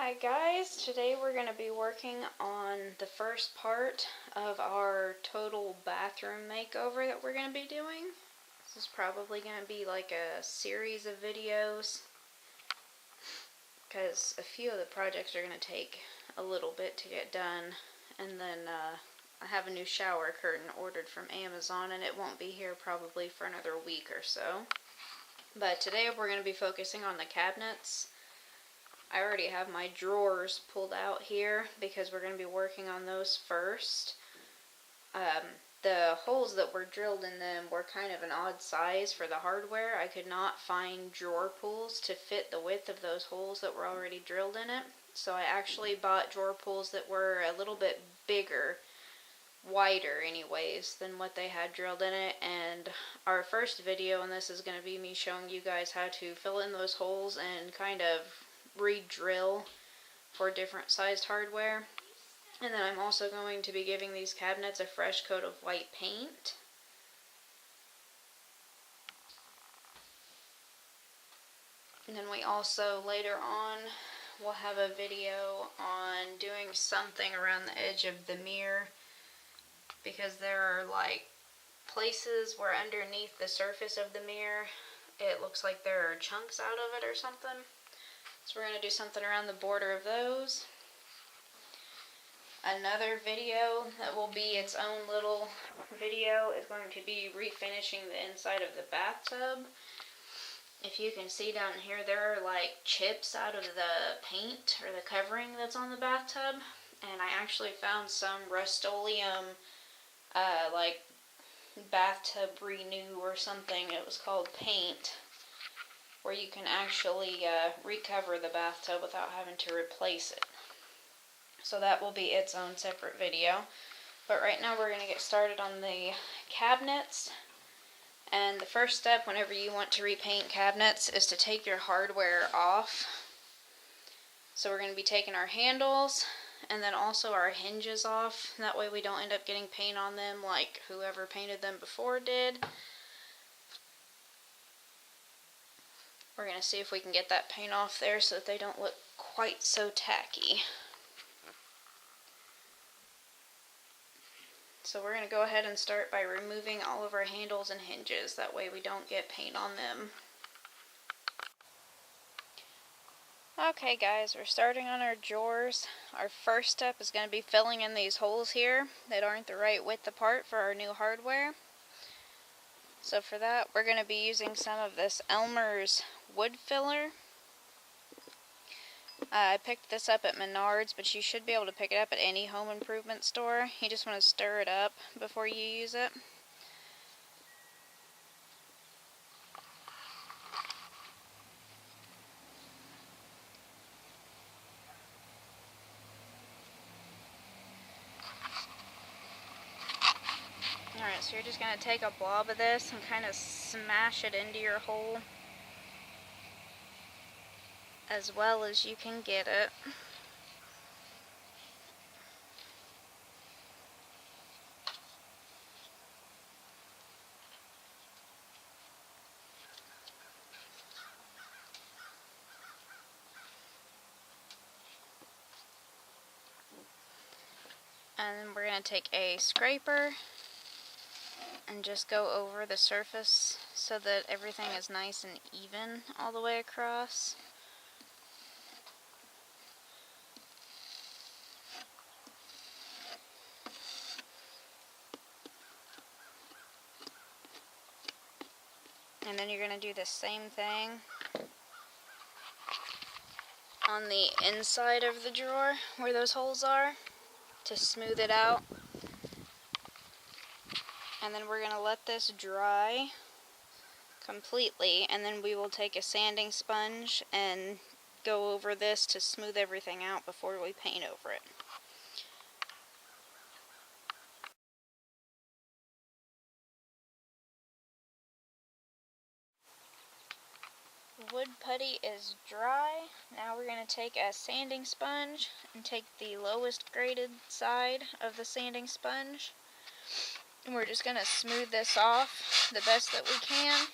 Hi guys, today we're going to be working on the first part of our total bathroom makeover that we're going to be doing. This is probably going to be like a series of videos because a few of the projects are going to take a little bit to get done, and then I have a new shower curtain ordered from Amazon and it won't be here probably for another week or so. But today we're going to be focusing on the cabinets. I already have my drawers pulled out here because we're going to be working on those first. The holes that were drilled in them were kind of an odd size for the hardware. I could not find drawer pulls to fit the width of those holes that were already drilled in it. So I actually bought drawer pulls that were a little bit bigger, wider anyways, than what they had drilled in it. And our first video on this is going to be me showing you guys how to fill in those holes and kind of re-drill for different sized hardware. And then I'm also going to be giving these cabinets a fresh coat of white paint. And then we also later on will have a video on doing something around the edge of the mirror, because there are like places where underneath the surface of the mirror it looks like there are chunks out of it or something. So we're going to do something around the border of those. Another video that will be its own little video is going to be refinishing the inside of the bathtub. If you can see down here, there are like chips out of the paint or the covering that's on the bathtub. And I actually found some Rust-Oleum like bathtub renew or something. It was called paint, where you can actually recover the bathtub without having to replace it. So that will be its own separate video. But right now we're going to get started on the cabinets. And the first step whenever you want to repaint cabinets is to take your hardware off. So we're going to be taking our handles and then also our hinges off. That way we don't end up getting paint on them like whoever painted them before did. We're going to see if we can get that paint off there so that they don't look quite so tacky. So we're going to go ahead and start by removing all of our handles and hinges. That way we don't get paint on them. Okay guys, we're starting on our drawers. Our first step is going to be filling in these holes here that aren't the right width apart for our new hardware. So for that, we're going to be using some of this Elmer's wood filler. I picked this up at Menards, but you should be able to pick it up at any home improvement store. You just want to stir it up before you use it. Alright, so you're just going to take a blob of this and kind of smash it into your hole as well as you can get it. And then we're going to take a scraper and just go over the surface so that everything is nice and even all the way across. And then you're going to do the same thing on the inside of the drawer where those holes are to smooth it out. And then we're going to let this dry completely, and then we will take a sanding sponge and go over this to smooth everything out before we paint over it. Wood putty is dry. Now we're going to take a sanding sponge and take the lowest graded side of the sanding sponge. And we're just going to smooth this off the best that we can.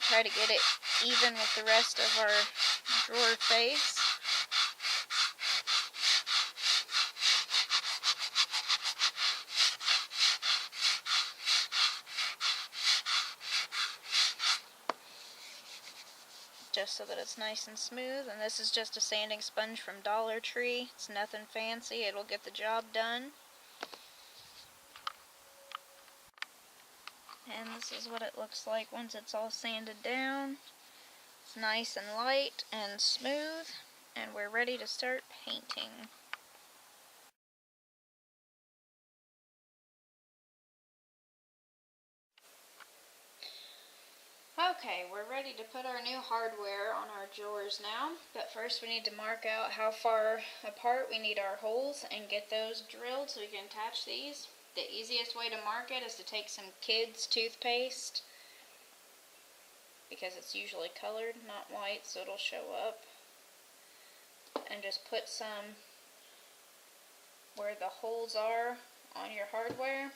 Try to get it even with the rest of our drawer face. just so that it's nice and smooth. And this is just a sanding sponge from Dollar Tree. It's nothing fancy. It'll get the job done. And this is what it looks like once it's all sanded down. It's nice and light and smooth, and we're ready to start painting. Okay, we're ready to put our new hardware on our drawers now, but first we need to mark out how far apart we need our holes and get those drilled so we can attach these. The easiest way to mark it is to take some kids' toothpaste, because it's usually colored, not white, so it'll show up. And just put some where the holes are on your hardware.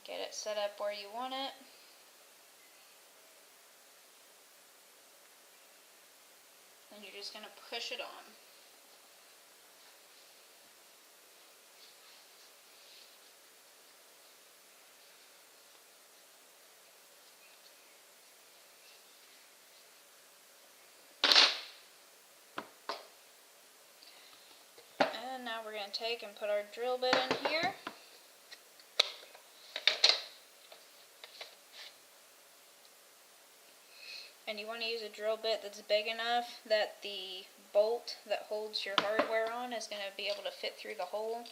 Get it set up where you want it. And you're just going to push it on. And now we're going to take and put our drill bit in here. And you want to use a drill bit that's big enough that the bolt that holds your hardware on is going to be able to fit through the hole.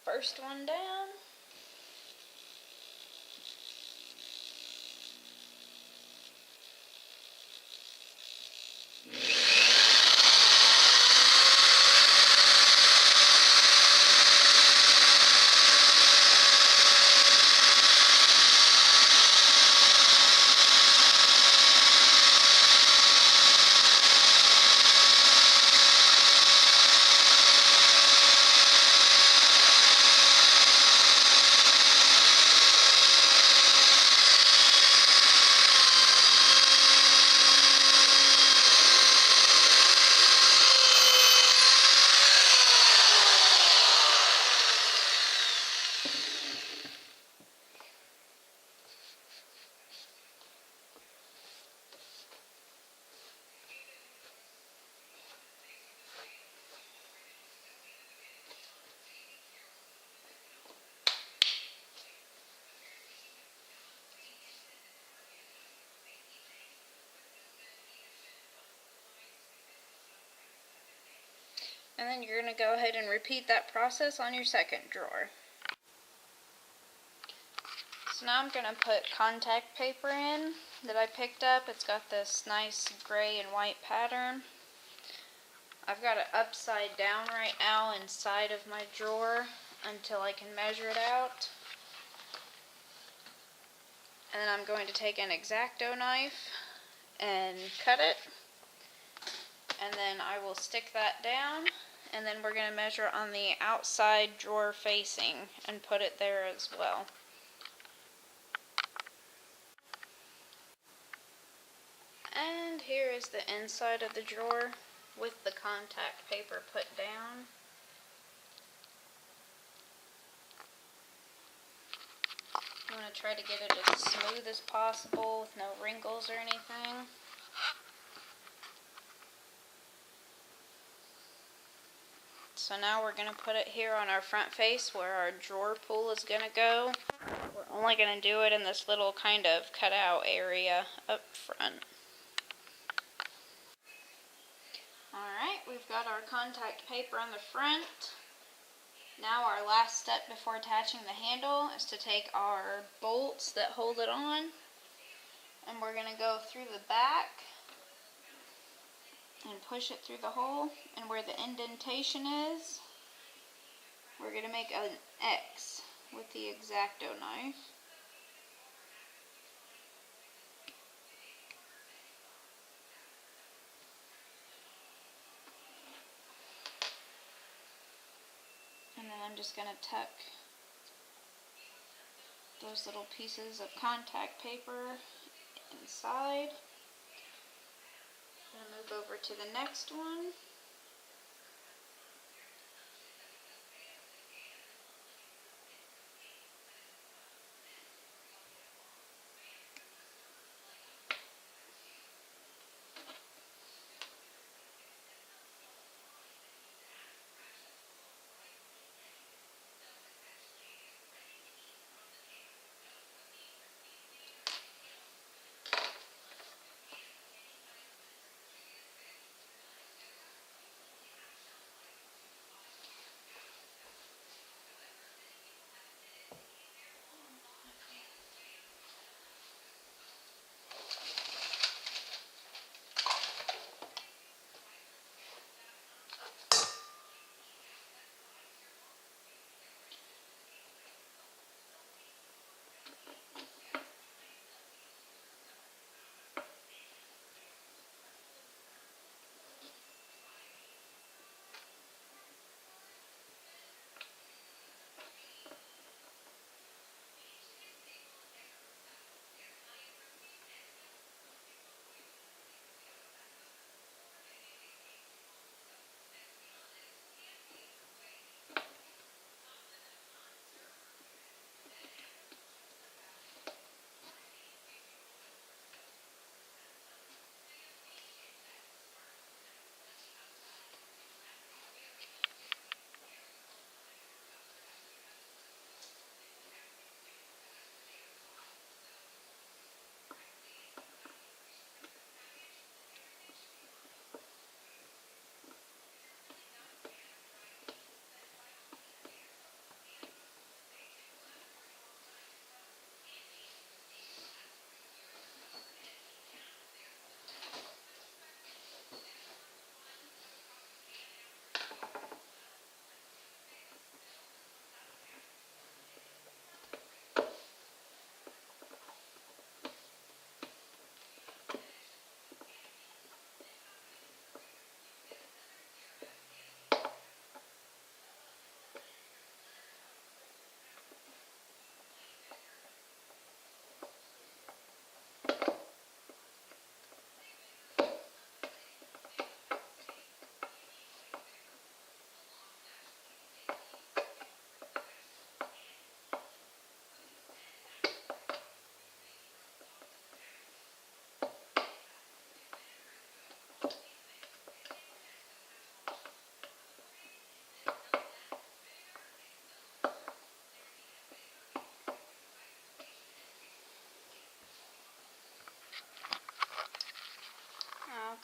First one down. And then you're going to go ahead and repeat that process on your second drawer. So now I'm going to put contact paper in that I picked up. It's got this nice gray and white pattern. I've got it upside down right now inside of my drawer until I can measure it out. And then I'm going to take an X-Acto knife and cut it. And then I will stick that down, and then we're going to measure on the outside drawer facing and put it there as well. And here is the inside of the drawer with the contact paper put down. You want to try to get it as smooth as possible with no wrinkles or anything. So now we're going to put it here on our front face where our drawer pull is going to go. We're only going to do it in this little kind of cutout area up front. Alright, we've got our contact paper on the front. Now our last step before attaching the handle is to take our bolts that hold it on, and we're going to go through the back and push it through the hole, and where the indentation is, we're going to make an X with the X-Acto knife. And then I'm just going to tuck those little pieces of contact paper inside. I'm going to move over to the next one.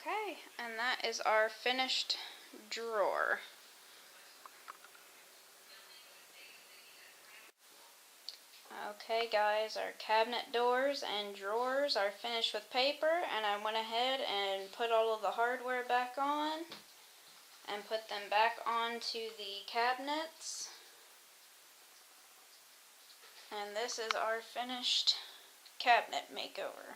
Okay, and that is our finished drawer. Okay guys, our cabinet doors and drawers are finished with paper, and I went ahead and put all of the hardware back on and put them back onto the cabinets. And this is our finished cabinet makeover.